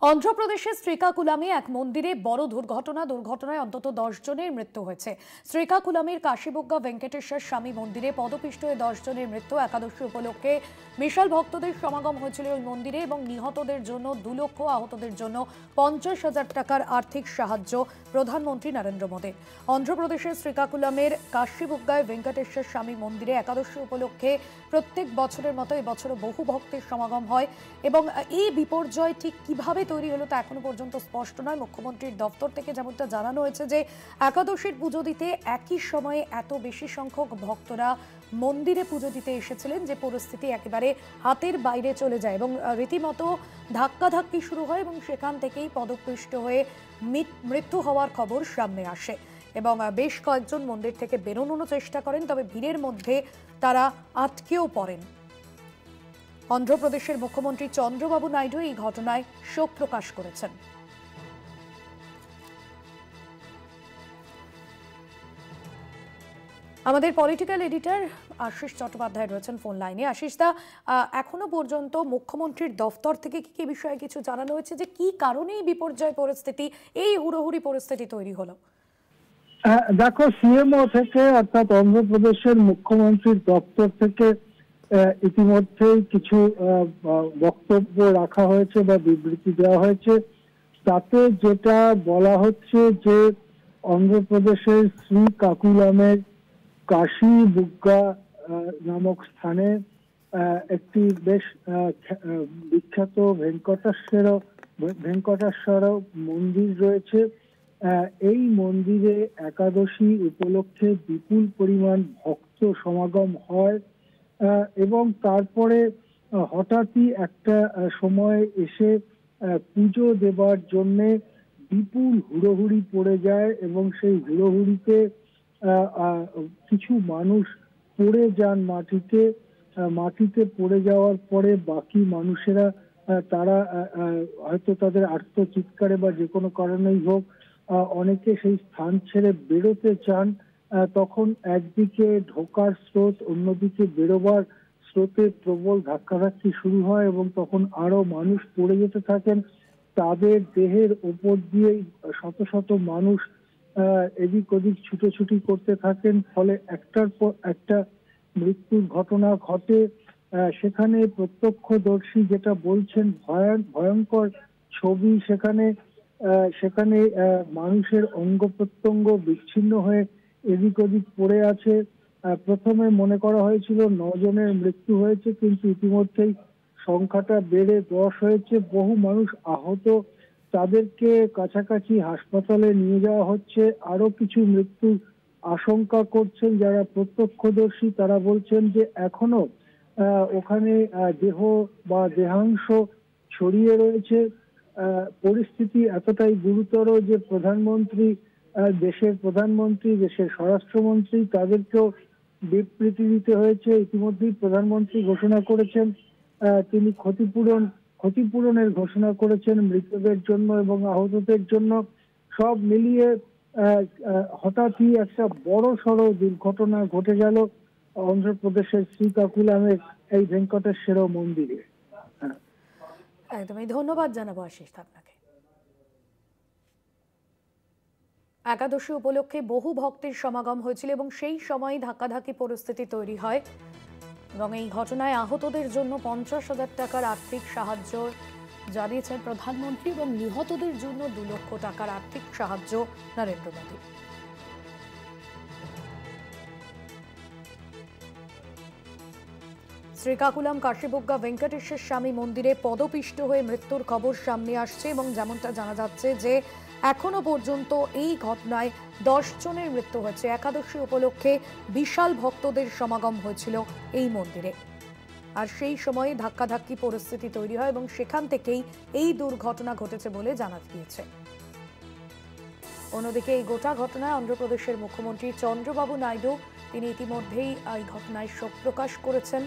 অন্ধ্রপ্রদেশের শ্রীকাকুলামে এক মন্দিরে বড় দুর্ঘটনায় অন্তত 10 জনের মৃত্যু হয়েছে। শ্রীকাকুলামের কাশীবুগ্গা ভেঙ্কটেশ্বর স্বামী মন্দিরে পদপিষ্ট হয়ে 10 জনের মৃত্যু। একাদশী উপলক্ষে বিশাল ভক্তদের সমাগম হয়েছিল ওই মন্দিরে এবং নিহতদের জন্য 2 লক্ষ, আহতদের জন্য 50,000 টাকার আর্থিক সাহায্য প্রধানমন্ত্রী নরেন্দ্র মোদীর। অন্ধ্রপ্রদেশের শ্রীকাকুলামের কাশীবুগ্গায় ভেঙ্কটেশ্বর স্বামী মন্দিরে একাদশী উপলক্ষে প্রত্যেক বছরের মতো এবছরও বহু ভক্তের সমাগম হয় এবং এই বিপর্যয় ঠিক কিভাবে তৈরি হলো তা এখনো পর্যন্ত স্পষ্ট নয়। মুখ্যমন্ত্রীর দপ্তর থেকে যেমনটা জানানো হয়েছে যে একাদশীর পুজো দিতে একই সময়ে এত বেশি সংখ্যক ভক্তরা মন্দিরে পুজো দিতে এসেছিলেন যে পরিস্থিতি একেবারে হাতের বাইরে চলে যায় এবং রীতিমতো ধাক্কাধাক্কি শুরু হয় এবং সেখান থেকেই পদপৃষ্ট হয়ে মৃত্যু হওয়ার খবর সামনে আসে এবং বেশ কয়েকজন মন্দির থেকে বেরোনোর চেষ্টা করেন, তবে ভিড়ের মধ্যে তারা আটকেও পড়েন। অন্ধ্রপ্রদেশের মুখ্যমন্ত্রী চন্দ্রবাবু নাইডু এই ঘটনায় শোক প্রকাশ করেছেন। আমাদের পলিটিক্যাল এডিটর আশিস চট্টোপাধ্যায় রয়েছেন ফোন লাইনে। আশিস দা, এখনো পর্যন্ত মুখ্যমন্ত্রীর দফতর থেকে কি বিষয়ে কিছু জানানো হয়েছে যে কি কারণে এই বিপর্যয় পরিস্থিতি, এই হুড়োহুড়ি পরিস্থিতি তৈরি হলো? দেখো, সিএমও থেকে অর্থাৎ অন্ধ্রপ্রদেশের মুখ্যমন্ত্রীর দপ্তর থেকে ইতিমধ্যেই কিছু বক্তব্য রাখা হয়েছে বা বিবৃতি দেওয়া হয়েছে। তাতে যেটা বলা হচ্ছে যে অন্ধ্রপ্রদেশের শ্রীকাকুলামের কাশীবুগ্গা নামক স্থানে একটি বেশ বিখ্যাত ভেঙ্কটেশ্বর মন্দির রয়েছে। এই মন্দিরে একাদশী উপলক্ষে বিপুল পরিমাণ ভক্ত সমাগম হয় এবং তারপরে হঠাৎই একটা সময় এসে পুজো দেবার জন্যে বিপুল হুড়োহুড়ি পড়ে যায় এবং সেই হুড়োহুড়িতে কিছু মানুষ পড়ে যান মাটিতে পড়ে যাওয়ার পরে বাকি মানুষেরা তারা হয়তো তাদের আর্তচিৎকারে বা যে কোনো কারণেই হোক অনেকে সেই স্থান ছেড়ে বেরোতে চান। তখন একদিকে ঢোকার স্রোত, অন্যদিকে বেরোবার স্রোতে প্রবল ধাক্কাধাক্কি শুরু হয় এবং তখন আরো মানুষ পড়ে যেতে থাকেন। তাদের দেহের ওপর দিয়েই শত শত মানুষ এদিক ওদিক ছুটোছুটি করতে থাকেন, ফলে একটার পর একটা মৃত্যুর ঘটনা ঘটে। সেখানে প্রত্যক্ষদর্শী যেটা বলছেন, ভয়ঙ্কর ছবি। সেখানে মানুষের অঙ্গ প্রত্যঙ্গ বিচ্ছিন্ন হয়ে এদিক ওদিক পড়ে আছে। প্রথমে মনে করা হয়েছিল 9 জনের মৃত্যু হয়েছে, কিন্তু ইতিমধ্যেই সংখ্যাটা বেড়ে 10 হয়েছে। বহু মানুষ আহত, তাদেরকে কাছাকাছি হাসপাতালে নিয়ে যাওয়া হচ্ছে। আরো কিছু মৃত্যুর আশঙ্কা করছেন যারা প্রত্যক্ষদর্শী, তারা বলছেন যে এখনো ওখানে দেহ বা দেহাংশ ছড়িয়ে রয়েছে। পরিস্থিতি এতটাই গুরুতর যে দেশের প্রধানমন্ত্রী, দেশের স্বরাষ্ট্রমন্ত্রী, তাদেরকেও বিবৃতি দিতে হয়েছে। ইতিমধ্যেই প্রধানমন্ত্রী ঘোষণা করেছেন, তিনি ক্ষতিপূরণের ঘোষণা করেছেন মৃতদের জন্য এবং আহতদের জন্য। সব মিলিয়ে হঠাৎই একটা বড় সড় দুর্ঘটনা ঘটে গেল অন্ধ্রপ্রদেশের শ্রীকাকুলামের এই ভেঙ্কটেশ্বর মন্দিরে। একদমই ধন্যবাদ জানাবো আশিস আপনাকে। একাদশী উপলক্ষে বহু ভক্তের সমাগম হয়েছিল এবং সেই সময় ধাক্কাধাক্কি পরিস্থিতি তৈরি হয় এবং এই ঘটনায় আহতদের জন্য 50,000 টাকার আর্থিক সাহায্য জানিয়েছেন প্রধানমন্ত্রী এবং নিহতদের জন্য 2 লক্ষ টাকার আর্থিক সাহায্য নরেন্দ্র মোদী। শ্রীকাকুলাম কাশীবুগ্গা ভেঙ্কটেশ্বর স্বামী মন্দিরে পদপিষ্ট হয়ে মৃত্যুর খবর সামনে আসছে এবং যেমনটা জানা যাচ্ছে যে এখনো পর্যন্ত এই ঘটনায় 10 জনের মৃত্যু হয়েছে। একাদশী উপলক্ষে বিশাল ভক্তদের সমাগম হয়েছিল এই মন্দিরে, আর সেই সময় ধাক্কাধাক্কি পরিস্থিতি তৈরি হয় এবং সেখান থেকেই এই দুর্ঘটনা ঘটেছে বলে জানা গিয়েছে। অন্যদিকে এই গোটা ঘটনায় অন্ধ্রপ্রদেশের মুখ্যমন্ত্রী চন্দ্রবাবু নাইডু তিনি ইতিমধ্যেই এই ঘটনায় শোক প্রকাশ করেছেন।